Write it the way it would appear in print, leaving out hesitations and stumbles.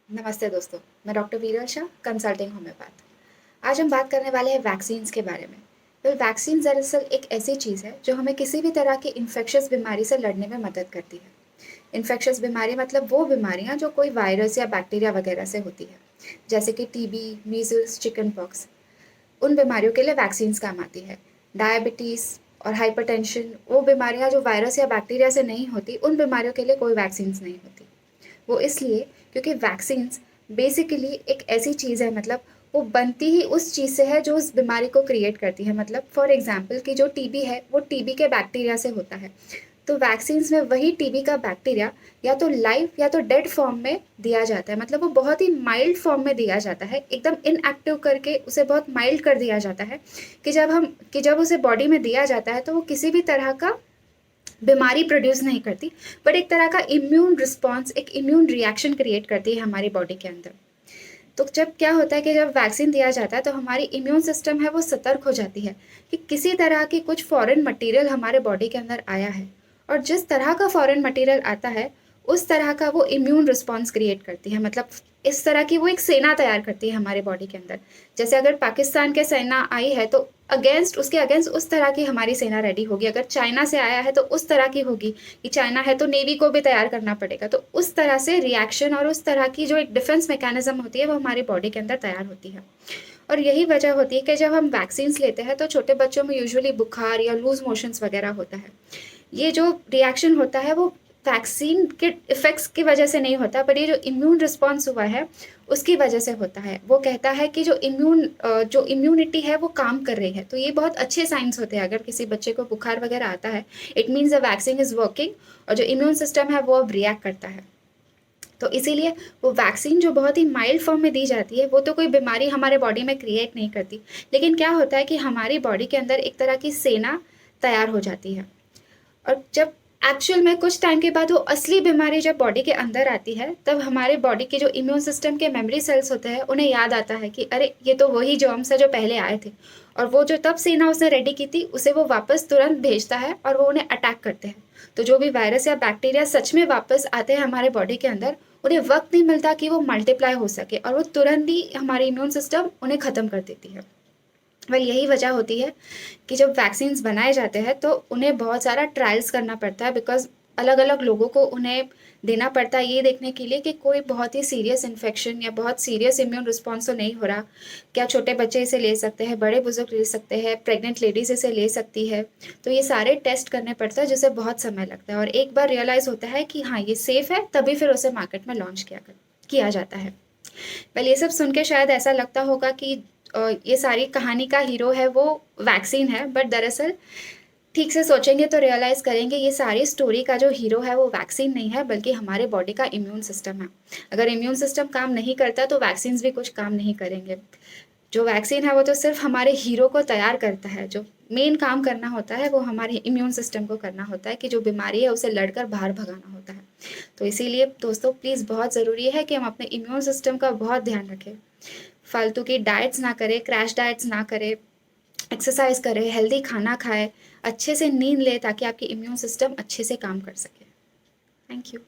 नमस्ते दोस्तों, मैं डॉक्टर वीरल शाह, कंसल्टिंग होम्योपैथ। आज हम बात करने वाले हैं वैक्सीन्स के बारे में। वैक्सीन दरअसल एक ऐसी चीज़ है जो हमें किसी भी तरह की इन्फेक्शियस बीमारी से लड़ने में मदद करती है। इन्फेक्शियस बीमारी मतलब वो बीमारियाँ जो कोई वायरस या बैक्टीरिया वगैरह से होती है, जैसे कि टीबी, मीजल्स, चिकन पॉक्स। उन बीमारियों के लिए वैक्सीन्स काम आती है। डायबिटीज़ और हाइपरटेंशन, वो बीमारियाँ जो वायरस या बैक्टीरिया से नहीं होती, उन बीमारियों के लिए कोई वैक्सीन्स नहीं होती। वो इसलिए क्योंकि वैक्सीन्स बेसिकली एक ऐसी चीज़ है, मतलब वो बनती ही उस चीज़ से है जो उस बीमारी को क्रिएट करती है। मतलब फॉर एग्जांपल कि जो टीबी है वो टीबी के बैक्टीरिया से होता है, तो वैक्सीन्स में वही टीबी का बैक्टीरिया या तो लाइव या तो डेड फॉर्म में दिया जाता है। मतलब वो बहुत ही माइल्ड फॉर्म में दिया जाता है, एकदम इनएक्टिव करके उसे बहुत माइल्ड कर दिया जाता है कि जब उसे बॉडी में दिया जाता है तो वो किसी भी तरह का बीमारी प्रोड्यूस नहीं करती, बट एक तरह का इम्यून रिस्पॉन्स, एक इम्यून रिएक्शन क्रिएट करती है हमारी बॉडी के अंदर। तो जब क्या होता है कि जब वैक्सीन दिया जाता है तो हमारी इम्यून सिस्टम है वो सतर्क हो जाती है कि किसी तरह की कुछ फॉरेन मटेरियल हमारे बॉडी के अंदर आया है, और जिस तरह का फॉरेन मटेरियल आता है उस तरह का वो इम्यून रिस्पॉन्स क्रिएट करती है। मतलब इस तरह की वो एक सेना तैयार करती है हमारे बॉडी के अंदर। जैसे अगर पाकिस्तान के सेना आई है तो उसके अगेंस्ट उस तरह की हमारी सेना रेडी होगी। अगर चाइना से आया है तो उस तरह की होगी, कि चाइना है तो नेवी को भी तैयार करना पड़ेगा। तो उस तरह से रिएक्शन और उस तरह की जो एक डिफेंस मैकेनिज्म होती है वो हमारी बॉडी के अंदर तैयार होती है। और यही वजह होती है कि जब हम वैक्सीन्स लेते हैं तो छोटे बच्चों में यूजुअली बुखार या लूज मोशंस वगैरह होता है। ये जो रिएक्शन होता है वो वैक्सीन के इफेक्ट्स की वजह से नहीं होता, पर ये जो इम्यून रिस्पॉन्स हुआ है उसकी वजह से होता है। वो कहता है कि जो इम्यूनिटी है वो काम कर रही है। तो ये बहुत अच्छे साइंस होते हैं। अगर किसी बच्चे को बुखार वगैरह आता है, it means the vaccine is working, और जो इम्यून सिस्टम है वो अब रिएक्ट करता है। तो इसीलिए वो वैक्सीन जो बहुत ही माइल्ड फॉर्म में दी जाती है वो तो कोई बीमारी हमारे बॉडी में क्रिएट नहीं करती, लेकिन क्या होता है कि हमारी बॉडी के अंदर एक तरह की सेना तैयार हो जाती है। और जब एक्चुअल में कुछ टाइम के बाद वो असली बीमारी जब बॉडी के अंदर आती है, तब हमारे बॉडी के जो इम्यून सिस्टम के मेमोरी सेल्स होते हैं उन्हें याद आता है कि अरे ये तो वही जर्म्स है जो पहले आए थे। और वो जो तब सेना उसने रेडी की थी उसे वो वापस तुरंत भेजता है और वो उन्हें अटैक करते हैं। तो जो भी वायरस या बैक्टीरिया सच में वापस आते हैं हमारे बॉडी के अंदर, उन्हें वक्त नहीं मिलता कि वो मल्टीप्लाई हो सके, और वो तुरंत ही हमारी इम्यून सिस्टम उन्हें ख़त्म कर देती है। यही वजह होती है कि जब वैक्सीन्स बनाए जाते हैं तो उन्हें बहुत सारा ट्रायल्स करना पड़ता है, बिकॉज अलग अलग लोगों को उन्हें देना पड़ता है ये देखने के लिए कि कोई बहुत ही सीरियस इन्फेक्शन या बहुत सीरियस इम्यून रिस्पॉन्स तो नहीं हो रहा। क्या छोटे बच्चे इसे ले सकते हैं, बड़े बुजुर्ग ले सकते हैं, प्रेग्नेंट लेडीज इसे ले सकती है। तो ये सारे टेस्ट करने पड़ते हैं जिसे बहुत समय लगता है, और एक बार रियलाइज़ होता है कि हाँ ये सेफ़ है तभी फिर उसे मार्केट में लॉन्च किया जाता है। ये सब सुन के शायद ऐसा लगता होगा कि ये सारी कहानी का हीरो है वो वैक्सीन है, बट दरअसल ठीक से सोचेंगे तो रियलाइज करेंगे ये सारी स्टोरी का जो हीरो है वो वैक्सीन नहीं है, बल्कि हमारे बॉडी का इम्यून सिस्टम है। अगर इम्यून सिस्टम काम नहीं करता तो वैक्सीन भी कुछ काम नहीं करेंगे। जो वैक्सीन है वो तो सिर्फ हमारे हीरो को तैयार करता है। जो मेन काम करना होता है वो हमारे इम्यून सिस्टम को करना होता है, कि जो बीमारी है उसे लड़कर बाहर भगाना होता है। तो इसीलिए दोस्तों प्लीज़ बहुत ज़रूरी है कि हम अपने इम्यून सिस्टम का बहुत ध्यान रखें। फालतू की डाइट्स ना करें, क्रैश डाइट्स ना करें, एक्सरसाइज करें, हेल्दी खाना खाएं, अच्छे से नींद लें ताकि आपकी इम्यून सिस्टम अच्छे से काम कर सके। Thank you.